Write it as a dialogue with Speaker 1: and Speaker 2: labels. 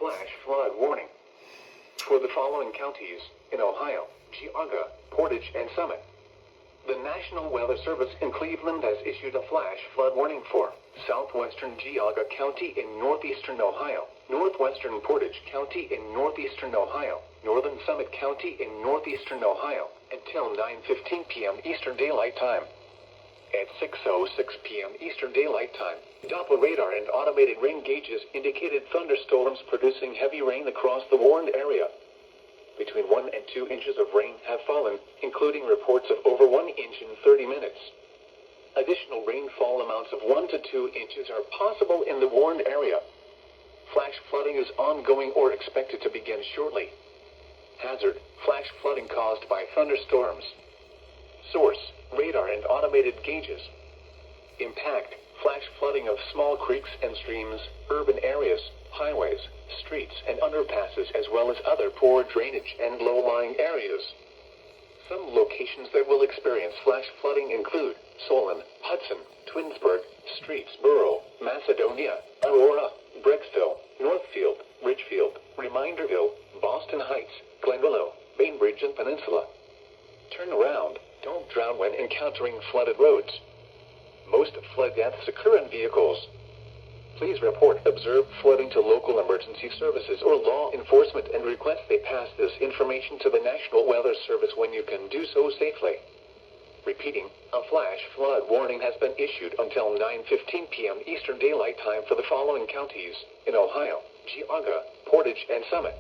Speaker 1: flash flood warning for the following counties in Ohio: Geauga, Portage, and Summit. The National Weather Service in Cleveland has issued a flash flood warning for southwestern Geauga County in northeastern Ohio, northwestern Portage County in northeastern Ohio, northern Summit County in northeastern Ohio, until 9:15 p.m. Eastern Daylight Time. At 6:06 p.m. Eastern Daylight Time, Doppler radar and automated rain gauges indicated thunderstorms producing heavy rain across the warned area. Between 1 and 2 inches of rain have fallen, including reports of over 1 inch in 30 minutes. Additional rainfall amounts of 1 to 2 inches are possible in the warned area. Flash flooding is ongoing or expected to begin shortly. Hazard: flash flooding caused by thunderstorms. Source: radar and automated gauges. Impact: flash flooding of small creeks and streams, urban areas, highways, streets, and underpasses, as well as other poor drainage and low-lying areas. Some locations that will experience flash flooding include Solon, Hudson, Twinsburg, Streetsboro, Macedonia, Aurora, Brecksville, Northfield, Ridgefield, Reminderville, Boston Heights, Glenville, Bainbridge, and Peninsula. Turn around. Don't drown when encountering flooded roads. Most flood deaths occur in vehicles. Please report observed flooding to local emergency services or law enforcement and request they pass this information to the National Weather Service when you can do so safely. Repeating, a flash flood warning has been issued until 9:15 p.m. Eastern Daylight Time for the following counties in Ohio: Geauga, Portage, and Summit.